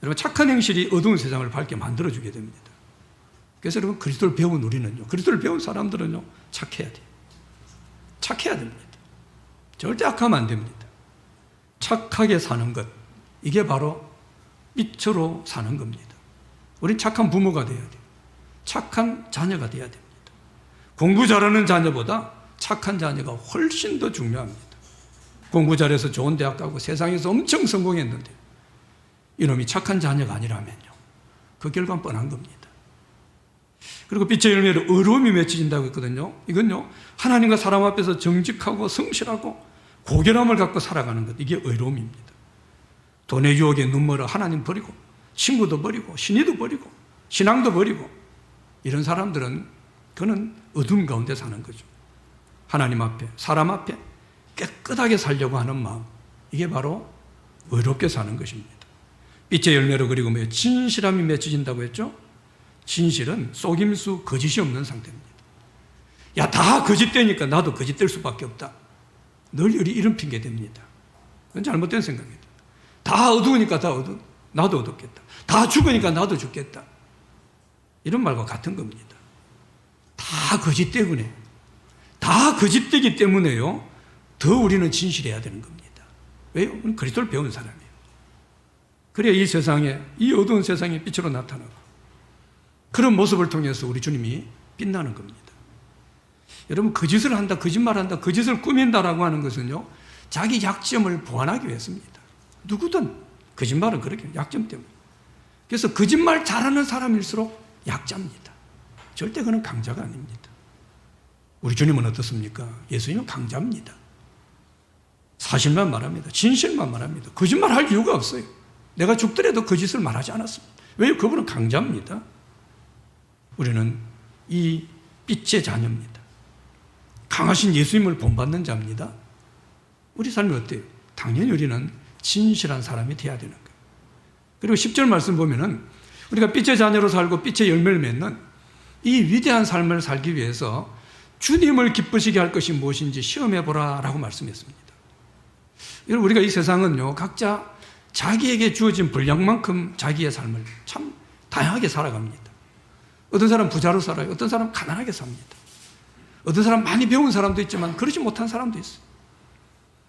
여러분, 착한 행실이 어두운 세상을 밝게 만들어주게 됩니다. 그래서 여러분, 그리스도를 배운 우리는요, 그리스도를 배운 사람들은요, 착해야 돼요. 착해야 됩니다. 절대 악하면 안 됩니다. 착하게 사는 것, 이게 바로 빛으로 사는 겁니다. 우린 착한 부모가 돼야 돼요. 착한 자녀가 돼야 됩니다. 공부 잘하는 자녀보다 착한 자녀가 훨씬 더 중요합니다. 공부 잘해서 좋은 대학 가고 세상에서 엄청 성공했는데 이놈이 착한 자녀가 아니라면요, 그 결과는 뻔한 겁니다. 그리고 빛의 열매로 의로움이 맺혀진다고 했거든요. 이건요, 하나님과 사람 앞에서 정직하고 성실하고 고결함을 갖고 살아가는 것, 이게 의로움입니다. 돈의 유혹에 눈멀어 하나님 버리고 친구도 버리고 신의도 버리고 신앙도 버리고, 이런 사람들은 그는 어둠 가운데 사는 거죠. 하나님 앞에, 사람 앞에 깨끗하게 살려고 하는 마음, 이게 바로 의롭게 사는 것입니다. 빛의 열매로, 그리고 뭐예요? 진실함이 맺혀진다고 했죠. 진실은 속임수, 거짓이 없는 상태입니다. 야, 다 거짓되니까 나도 거짓될 수밖에 없다. 늘 이런 핑계 댑니다. 그건 잘못된 생각이다. 다 어두우니까 나도 어둡겠다. 다 죽으니까 나도 죽겠다. 이런 말과 같은 겁니다. 다 거짓 때문에, 다 거짓되기 때문에요, 더 우리는 진실해야 되는 겁니다. 왜요? 우리는 그리스도를 배운 사람이에요. 그래야 이 세상에, 이 어두운 세상에 빛으로 나타나고, 그런 모습을 통해서 우리 주님이 빛나는 겁니다. 여러분, 거짓을 한다, 거짓말한다, 거짓을 꾸민다라고 하는 것은요, 자기 약점을 보완하기 위해서입니다. 누구든 거짓말은 그렇게 약점 때문에. 그래서 거짓말 잘하는 사람일수록 약자입니다. 절대 그는 강자가 아닙니다. 우리 주님은 어떻습니까? 예수님은 강자입니다. 사실만 말합니다. 진실만 말합니다. 거짓말할 이유가 없어요. 내가 죽더라도 거짓을 말하지 않았습니다. 왜요? 그분은 강자입니다. 우리는 이 빛의 자녀입니다. 강하신 예수님을 본받는 자입니다. 우리 삶이 어때요? 당연히 우리는 진실한 사람이 되어야 되는 거예요. 그리고 10절 말씀 보면은 우리가 빛의 자녀로 살고 빛의 열매를 맺는 이 위대한 삶을 살기 위해서 주님을 기쁘시게 할 것이 무엇인지 시험해보라 라고 말씀했습니다. 여러분, 우리가 이 세상은요, 각자 자기에게 주어진 분량만큼 자기의 삶을 참 다양하게 살아갑니다. 어떤 사람 부자로 살아요. 어떤 사람 가난하게 삽니다. 어떤 사람 많이 배운 사람도 있지만 그러지 못한 사람도 있어요.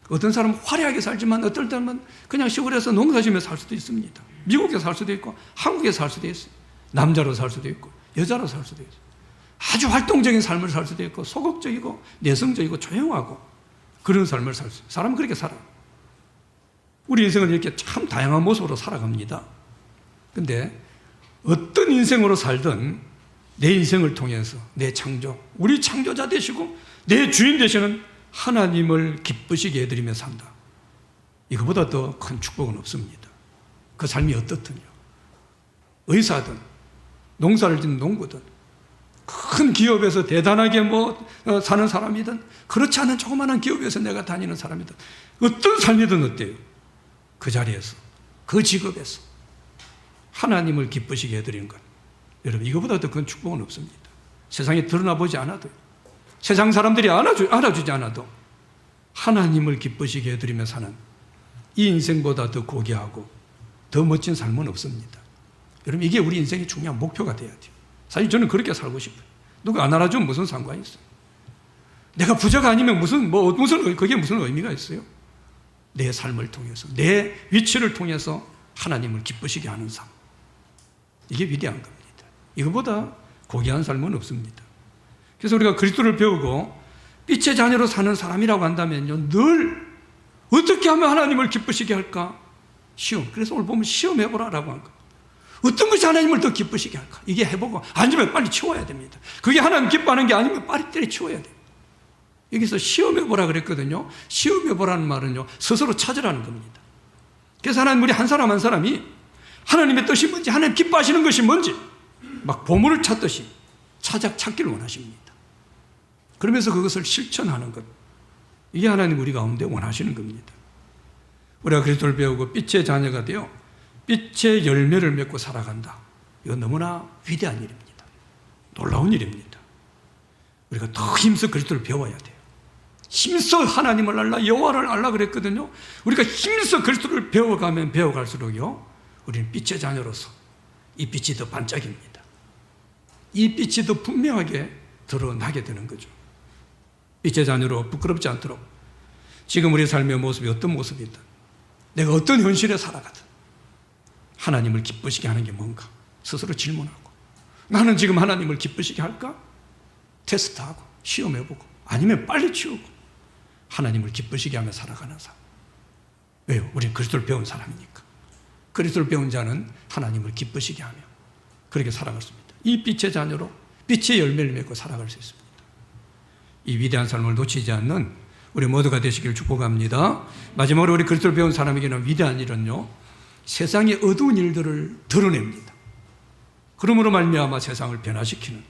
어떤 사람은 화려하게 살지만 어떨 때는 그냥 시골에서 농사지며 살 수도 있습니다. 미국에 살 수도 있고 한국에 살 수도 있어요. 남자로 살 수도 있고 여자로 살 수도 있어요. 아주 활동적인 삶을 살 수도 있고 소극적이고 내성적이고 조용하고 그런 삶을 살 수 있어요. 사람은 그렇게 살아요. 우리 인생은 이렇게 참 다양한 모습으로 살아갑니다. 그런데 어떤 인생으로 살든 내 인생을 통해서 내 창조, 우리 창조자 되시고 내 주인 되시는 하나님을 기쁘시게 해드리며 산다. 이거보다 더 큰 축복은 없습니다. 그 삶이 어떻든요. 의사든 농사를 짓는 농부든 큰 기업에서 대단하게 사는 사람이든 그렇지 않은 조그마한 기업에서 내가 다니는 사람이든 어떤 삶이든 어때요? 그 자리에서, 그 직업에서 하나님을 기쁘시게 해드리는 것, 여러분, 이거보다 더 큰 축복은 없습니다. 세상에 드러나 보지 않아도, 세상 사람들이 알아주지 않아도 하나님을 기쁘시게 해드리며 사는 이 인생보다 더 고귀하고 더 멋진 삶은 없습니다. 여러분, 이게 우리 인생의 중요한 목표가 돼야 돼요. 사실 저는 그렇게 살고 싶어요. 누가 안 알아주면 무슨 상관이 있어요? 내가 부자가 아니면 그게 무슨 의미가 있어요? 내 삶을 통해서, 내 위치를 통해서 하나님을 기쁘시게 하는 삶, 이게 위대한 겁니다. 이거보다 고귀한 삶은 없습니다. 그래서 우리가 그리스도를 배우고 빛의 자녀로 사는 사람이라고 한다면요, 늘 어떻게 하면 하나님을 기쁘시게 할까? 시험. 그래서 오늘 보면 시험해보라라고 한 거예요. 어떤 것이 하나님을 더 기쁘시게 할까? 이게 해보고 아니면 빨리 치워야 됩니다. 그게 하나님 기뻐하는 게 아니면 빨리 때려치워야 돼요. 여기서 시험해보라 그랬거든요. 시험해보라는 말은요, 스스로 찾으라는 겁니다. 그래서 하나님, 우리 한 사람 한 사람이 하나님의 뜻이 뭔지, 하나님 기뻐하시는 것이 뭔지 막 보물을 찾듯이 찾기를 원하십니다. 그러면서 그것을 실천하는 것, 이게 하나님 우리 가운데 원하시는 겁니다. 우리가 그리스도를 배우고 빛의 자녀가 되어 빛의 열매를 맺고 살아간다. 이건 너무나 위대한 일입니다. 놀라운 일입니다. 우리가 더 힘써 그리스도를 배워야 돼요. 힘써 하나님을 알라, 여호와를 알라 그랬거든요. 우리가 힘써 그리스도를 배워가면 배워갈수록요, 우리는 빛의 자녀로서 이 빛이 더 반짝입니다. 이 빛이 더 분명하게 드러나게 되는 거죠. 빛의 자녀로 부끄럽지 않도록 지금 우리 삶의 모습이 어떤 모습이든, 내가 어떤 현실에 살아가든 하나님을 기쁘시게 하는 게 뭔가 스스로 질문하고, 나는 지금 하나님을 기쁘시게 할까? 테스트하고 시험해보고, 아니면 빨리 치우고 하나님을 기쁘시게 하며 살아가는 삶. 왜요? 우리는 그리스도를 배운 사람이니까. 그리스도를 배운 자는 하나님을 기쁘시게 하며 그렇게 살아갈 수 있습니다. 이 빛의 자녀로 빛의 열매를 맺고 살아갈 수 있습니다. 이 위대한 삶을 놓치지 않는 우리 모두가 되시길 축복합니다. 마지막으로 우리 그리스도를 배운 사람에게는 위대한 일은요, 세상의 어두운 일들을 드러냅니다. 그러므로 말미암아 세상을 변화시키는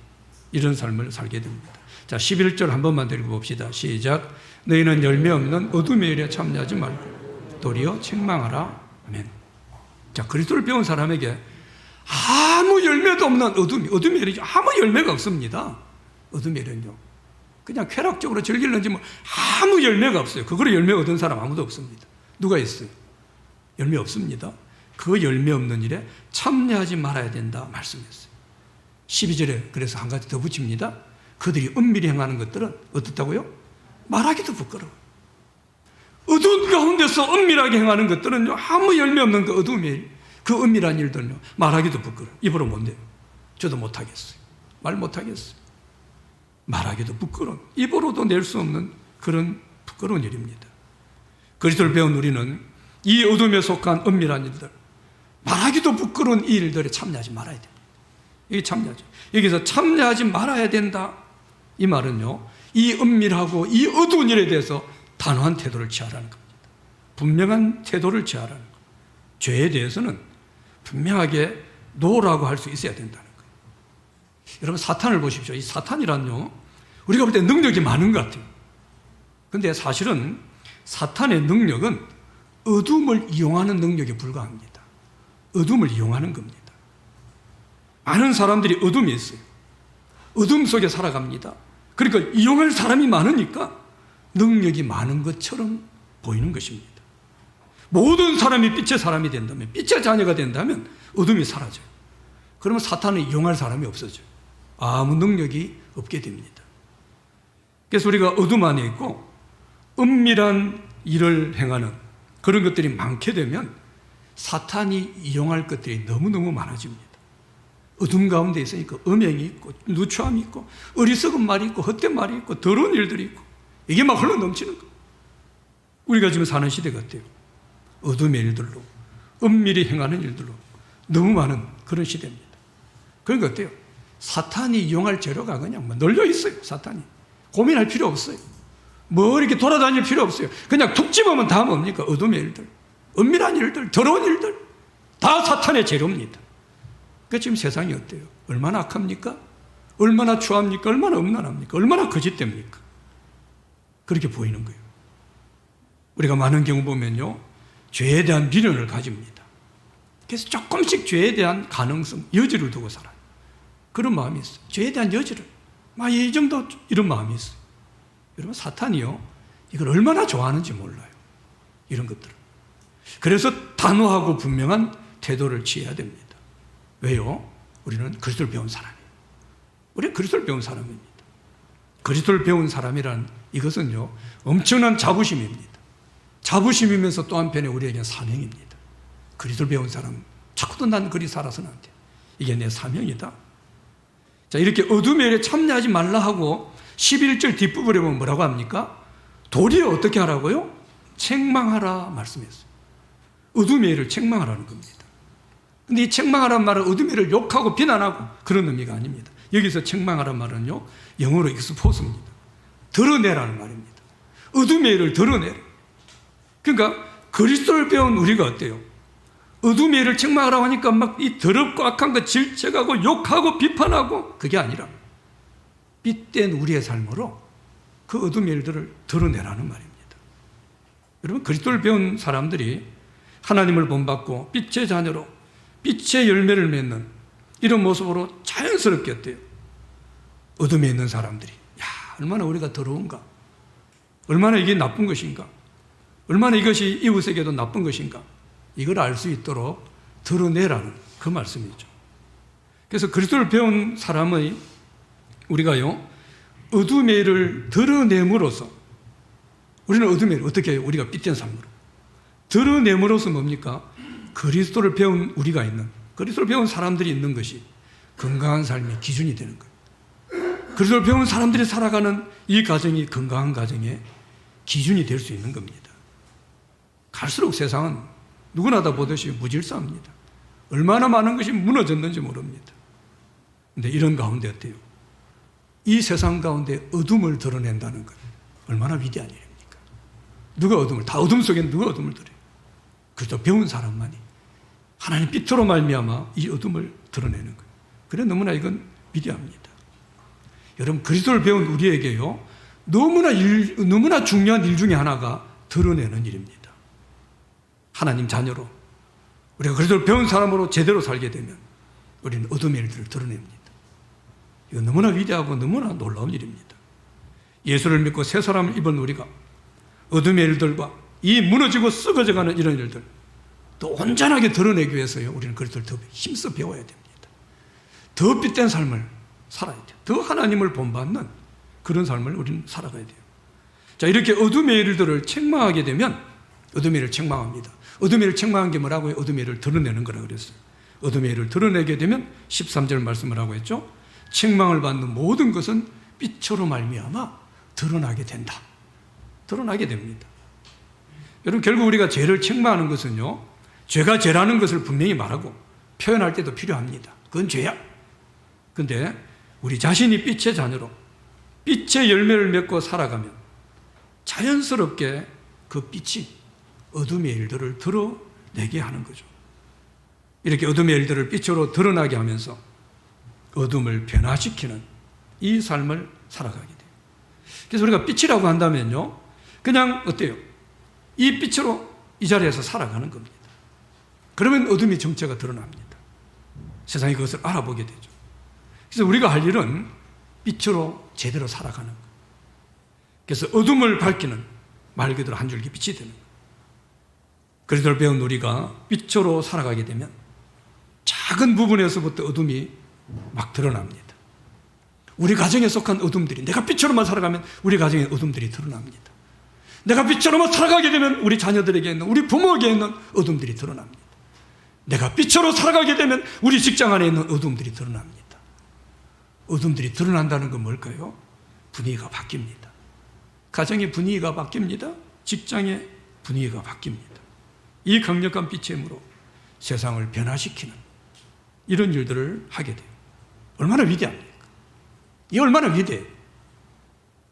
이런 삶을 살게 됩니다. 자, 11절 한 번만 더 읽어봅시다. 시작. 너희는 열매 없는 어둠의 일에 참여하지 말고 도리어 책망하라. 아멘. 자, 그리스도를 배운 사람에게 아무 열매도 없는 어둠의 일이죠. 아무 열매가 없습니다. 어둠의 일은요, 그냥 쾌락적으로 즐기는지 뭐 아무 열매가 없어요. 그거로 열매 얻은 사람 아무도 없습니다. 누가 있어요? 열매 없습니다. 그 열매 없는 일에 참여하지 말아야 된다 말씀했어요. 12절에 그래서 한 가지 더 붙입니다. 그들이 은밀히 행하는 것들은 어떻다고요? 말하기도 부끄러워. 어두운 가운데서 은밀하게 행하는 것들은요, 아무 열매 없는 그 어두움의 일, 그 은밀한 일들은요, 말하기도 부끄러워. 입으로 못 내요. 저도 못하겠어요. 말 못하겠어요. 말하기도 부끄러운, 입으로도 낼 수 없는 그런 부끄러운 일입니다. 그리스도를 배운 우리는 이 어둠에 속한 은밀한 일들, 말하기도 부끄러운 이 일들에 참여하지 말아야 됩니다. 이게 참여하죠. 여기서 참여하지 말아야 된다, 이 말은요, 이 은밀하고 이 어두운 일에 대해서 단호한 태도를 취하라는 겁니다. 분명한 태도를 취하라는 겁니다. 죄에 대해서는 분명하게 노라고 할 수 있어야 된다는 거예요. 여러분, 사탄을 보십시오. 이 사탄이란요, 우리가 볼 때 능력이 많은 것 같아요. 근데 사실은 사탄의 능력은 어둠을 이용하는 능력에 불과합니다. 어둠을 이용하는 겁니다. 많은 사람들이 어둠이 있어요. 어둠 속에 살아갑니다. 그러니까 이용할 사람이 많으니까 능력이 많은 것처럼 보이는 것입니다. 모든 사람이 빛의 사람이 된다면, 빛의 자녀가 된다면 어둠이 사라져요. 그러면 사탄을 이용할 사람이 없어져요. 아무 능력이 없게 됩니다. 그래서 우리가 어둠 안에 있고 은밀한 일을 행하는 그런 것들이 많게 되면 사탄이 이용할 것들이 너무너무 많아집니다. 어둠 가운데 있으니까 음행이 있고 누추함이 있고 어리석은 말이 있고 헛된 말이 있고 더러운 일들이 있고 이게 막 흘러 넘치는 거예요. 우리가 지금 사는 시대 같아요. 어둠의 일들로, 은밀히 행하는 일들로 너무 많은 그런 시대입니다. 그러니까 어때요? 사탄이 이용할 재료가 그냥 뭐 널려 있어요. 사탄이 고민할 필요 없어요. 뭐 이렇게 돌아다닐 필요 없어요. 그냥 툭 집으면 다 뭡니까? 어둠의 일들, 은밀한 일들, 더러운 일들 다 사탄의 재료입니다. 그러니까 지금 세상이 어때요? 얼마나 악합니까? 얼마나 추합니까? 얼마나 음란합니까? 얼마나 거짓됩니까? 그렇게 보이는 거예요. 우리가 많은 경우 보면요, 죄에 대한 미련을 가집니다. 그래서 조금씩 죄에 대한 가능성, 여지를 두고 살아요. 그런 마음이 있어요. 죄에 대한 여지를, 이 정도 이런 마음이 있어요. 여러분, 사탄이요, 이걸 얼마나 좋아하는지 몰라요. 이런 것들을. 그래서 단호하고 분명한 태도를 취해야 됩니다. 왜요? 우리는 그리스도를 배운 사람이에요. 우리는 그리스도를 배운 사람입니다. 그리스도를 배운 사람이란 이것은요, 엄청난 자부심입니다. 자부심이면서 또 한편에 우리에게는 사명입니다. 그리스도를 배운 사람은 자꾸도 난 그리 살아서는 안 돼. 이게 내 사명이다. 자, 이렇게 어둠의 일에 참여하지 말라 하고 11절 뒷부분에 보면 뭐라고 합니까? 도리어 어떻게 하라고요? 책망하라 말씀했어요. 어둠의 일을 책망하라는 겁니다. 근데 이 책망하라는 말은 어둠의 일을 욕하고 비난하고 그런 의미가 아닙니다. 여기서 책망하라는 말은요, 영어로 익스포스입니다. 드러내라는 말입니다. 어둠의 일을 드러내라. 그러니까 그리스도를 배운 우리가 어때요? 어둠의 일을 책망하라고 하니까 막 이 더럽고 악한 거 질책하고 욕하고 비판하고 그게 아니라 빛된 우리의 삶으로 그 어둠의 일들을 드러내라는 말입니다. 여러분, 그리스도를 배운 사람들이 하나님을 본받고 빛의 자녀로 빛의 열매를 맺는 이런 모습으로 자연스럽게 어때요? 어둠에 있는 사람들이, 야, 얼마나 우리가 더러운가, 얼마나 이게 나쁜 것인가? 얼마나 이것이 이웃에게도 나쁜 것인가? 이걸 알 수 있도록 드러내라는 그 말씀이죠. 그래서 그리스도를 배운 사람의 우리가요, 어둠의 일을 드러냄으로써, 우리는 어둠의 일 어떻게 해요? 우리가 삐된 삶으로 드러냄으로써 뭡니까? 그리스도를 배운 우리가 있는, 그리스도를 배운 사람들이 있는 것이 건강한 삶의 기준이 되는 거예요. 그리스도를 배운 사람들이 살아가는 이 가정이 건강한 가정의 기준이 될 수 있는 겁니다. 갈수록 세상은 누구나 다 보듯이 무질서합니다. 얼마나 많은 것이 무너졌는지 모릅니다. 그런데 이런 가운데 어때요? 이 세상 가운데 어둠을 드러낸다는 것, 얼마나 위대한 일입니까? 누가 어둠을, 다 어둠 속에 누가 어둠을 드려요? 그래서 배운 사람만이 하나님 빛으로 말미암아 이 어둠을 드러내는 거예요. 그래 너무나 이건 위대합니다. 여러분, 그리스도를 배운 우리에게요, 너무나 중요한 일 중에 하나가 드러내는 일입니다. 하나님 자녀로, 우리가 그리스도를 배운 사람으로 제대로 살게 되면 우리는 어둠의 일들을 드러냅니다. 이건 너무나 위대하고 너무나 놀라운 일입니다. 예수를 믿고 새 사람을 입은 우리가 어둠의 일들과 이 무너지고 썩어져가는 이런 일들 또 온전하게 드러내기 위해서요, 우리는 그리스도를 더 힘써 배워야 됩니다. 더 빛된 삶을 살아야 돼요. 더 하나님을 본받는 그런 삶을 우리는 살아가야 돼요. 자, 이렇게 어둠의 일들을 책망하게 되면 어둠의 일을 책망합니다. 어둠의 일을 책망한 게 뭐라고요? 어둠의 일을 드러내는 거라 그랬어요. 어둠의 일을 드러내게 되면 13절 말씀을 하고 했죠. 책망을 받는 모든 것은 빛으로 말미암아 드러나게 된다. 드러나게 됩니다. 여러분, 결국 우리가 죄를 책망하는 것은요, 죄가 죄라는 것을 분명히 말하고 표현할 때도 필요합니다. 그건 죄야. 근데 우리 자신이 빛의 자녀로 빛의 열매를 맺고 살아가면 자연스럽게 그 빛이 어둠의 일들을 드러내게 하는 거죠. 이렇게 어둠의 일들을 빛으로 드러나게 하면서 어둠을 변화시키는 이 삶을 살아가게 돼요. 그래서 우리가 빛이라고 한다면요, 그냥 어때요? 이 빛으로 이 자리에서 살아가는 겁니다. 그러면 어둠의 정체가 드러납니다. 세상이 그것을 알아보게 되죠. 그래서 우리가 할 일은 빛으로 제대로 살아가는 거예요. 그래서 어둠을 밝히는 말 그대로 한 줄기 빛이 되는 거예요. 그리스도를 배운 우리가 빛으로 살아가게 되면 작은 부분에서부터 어둠이 막 드러납니다. 우리 가정에 속한 어둠들이, 내가 빛으로만 살아가면 우리 가정의 어둠들이 드러납니다. 내가 빛으로만 살아가게 되면 우리 자녀들에게 있는, 우리 부모에게 있는 어둠들이 드러납니다. 내가 빛으로 살아가게 되면 우리 직장 안에 있는 어둠들이 드러납니다. 어둠들이 드러난다는 건 뭘까요? 분위기가 바뀝니다. 가정의 분위기가 바뀝니다. 직장의 분위기가 바뀝니다. 이 강력한 빛의 힘으로 세상을 변화시키는 이런 일들을 하게 돼요. 얼마나 위대합니까? 이게 얼마나 위대해요.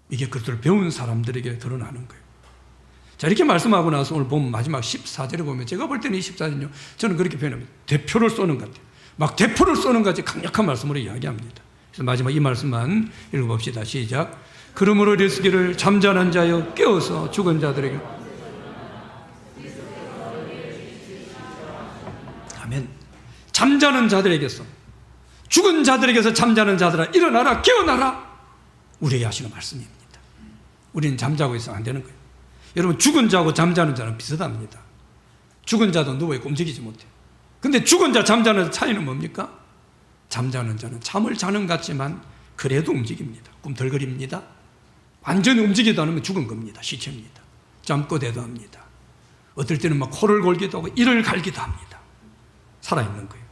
이게 그것을 배운 사람들에게 드러나는 거예요. 자, 이렇게 말씀하고 나서 오늘 보면 마지막 14절에 보면, 제가 볼 때는 이 14절은요, 저는 그렇게 표현합니다. 대표를 쏘는 것 같아요. 막 대포를 쏘는 것 같이 강력한 말씀으로 이야기합니다. 그래서 마지막 이 말씀만 읽어봅시다. 시작. 그러므로 이르시기를 잠자는 자여 깨어서 죽은 자들에게. 아멘. 잠자는 자들에게서, 죽은 자들에게서 잠자는 자들아 일어나라, 깨어나라, 우리에게 하시는 말씀입니다. 우리는 잠자고 있으면 안 되는 거예요. 여러분, 죽은 자하고 잠자는 자는 비슷합니다. 죽은 자도 누워있고 움직이지 못해요. 근데 죽은 자, 잠자는 자 차이는 뭡니까? 잠자는 자는 잠을 자는 것 같지만 그래도 움직입니다. 꿈틀거립니다. 완전히 움직이지 않으면 죽은 겁니다. 시체입니다. 잠꼬대도 합니다. 어떨 때는 막 코를 골기도 하고 이를 갈기도 합니다. 살아있는 거예요.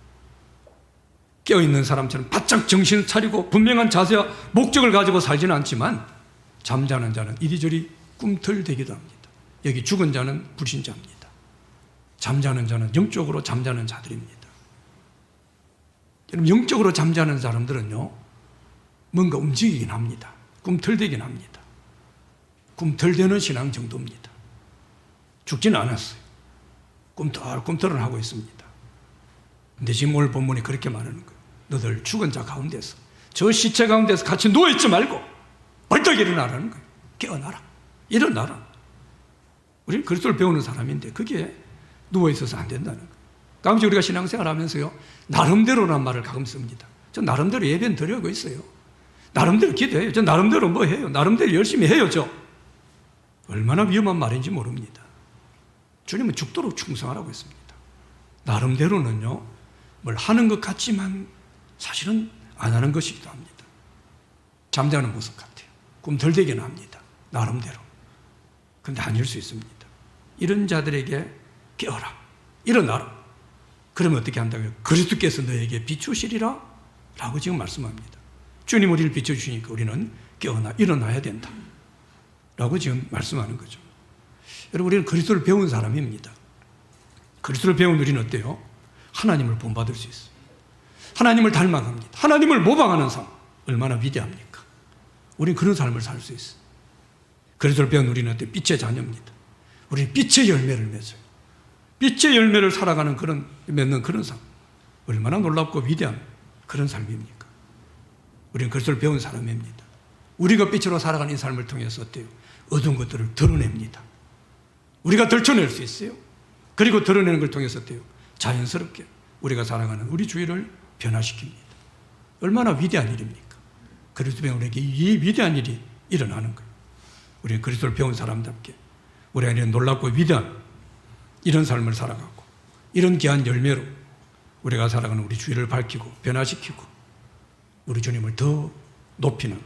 깨어있는 사람처럼 바짝 정신을 차리고 분명한 자세와 목적을 가지고 살지는 않지만, 잠자는 자는 이리저리 꿈틀대기도 합니다. 여기 죽은 자는 불신자입니다. 잠자는 자는 영적으로 잠자는 자들입니다. 여러분, 영적으로 잠자는 사람들은요, 뭔가 움직이긴 합니다. 꿈틀대긴 합니다. 꿈틀대는 신앙 정도입니다. 죽지는 않았어요. 꿈틀꿈틀은 하고 있습니다. 근데 지금 오늘 본문이 그렇게 말하는 거예요. 너들 죽은 자 가운데서, 저 시체 가운데서 같이 누워있지 말고 벌떡 일어나라는 거예요. 깨어나라, 일어나라. 우리는 그리스도를 배우는 사람인데 그게 누워있어서 안 된다는 거예요. 가끔씩 우리가 신앙생활 하면서요, 나름대로란 말을 가끔 씁니다. 저 나름대로 예배는 드리고 있어요. 나름대로 기도해요. 저 나름대로 뭐 해요. 나름대로 열심히 해요. 저 얼마나 위험한 말인지 모릅니다. 주님은 죽도록 충성하라고 했습니다. 나름대로는요, 뭘 하는 것 같지만 사실은 안 하는 것이기도 합니다. 잠자는 모습 같아요. 꿈 덜 되기는 합니다. 나름대로. 그런데 아닐 수 있습니다. 이런 자들에게 깨어라, 일어나라. 그러면 어떻게 한다고요? 그리스도께서 너에게 비추시리라 라고 지금 말씀합니다. 주님 우리를 비춰주시니까 우리는 깨어나 일어나야 된다 라고 지금 말씀하는 거죠. 여러분, 우리는 그리스도를 배운 사람입니다. 그리스도를 배운 우리는 어때요? 하나님을 본받을 수 있어요. 하나님을 닮아갑니다. 하나님을 모방하는 삶, 얼마나 위대합니까? 우리는 그런 삶을 살 수 있어요. 그리스도를 배운 우리는 어때요? 빛의 자녀입니다. 우리는 빛의 열매를 맺어요. 빛의 열매를 살아가는 맺는 그런 삶, 얼마나 놀랍고 위대한 그런 삶입니까? 우리는 그리스도를 배운 사람입니다. 우리가 빛으로 살아가는 이 삶을 통해서 어때요? 어두운 것들을 드러냅니다. 우리가 들춰낼 수 있어요. 그리고 드러내는 걸 통해서 어때요? 자연스럽게 우리가 살아가는 우리 주위를 변화시킵니다. 얼마나 위대한 일입니까? 그리스도 배운 우리에게 이 위대한 일이 일어나는 거예요. 우리는 그리스도를 배운 사람답게 우리 안에 놀랍고 위대한 이런 삶을 살아가고 이런 귀한 열매로 우리가 살아가는 우리 주위를 밝히고 변화시키고 우리 주님을 더 높이는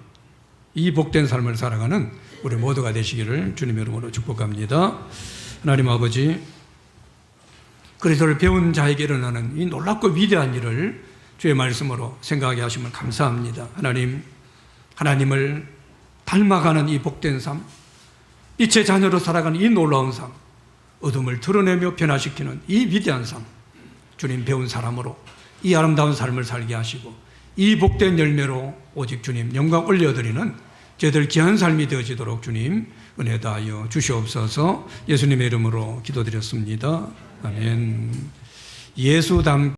이 복된 삶을 살아가는 우리 모두가 되시기를 주님의 이름으로 축복합니다. 하나님 아버지, 그리스도를 배운 자에게 일어나는 이 놀랍고 위대한 일을 주의 말씀으로 생각하게 하시면 감사합니다. 하나님을 닮아가는 이 복된 삶, 빛의 자녀로 살아가는 이 놀라운 삶, 어둠을 드러내며 변화시키는 이 위대한 삶, 주님 배운 사람으로 이 아름다운 삶을 살게 하시고 이 복된 열매로 오직 주님 영광 올려드리는 저희들 귀한 삶이 되어지도록 주님 은혜 다하여 주시옵소서. 예수님의 이름으로 기도드렸습니다. 아멘. 예수 닮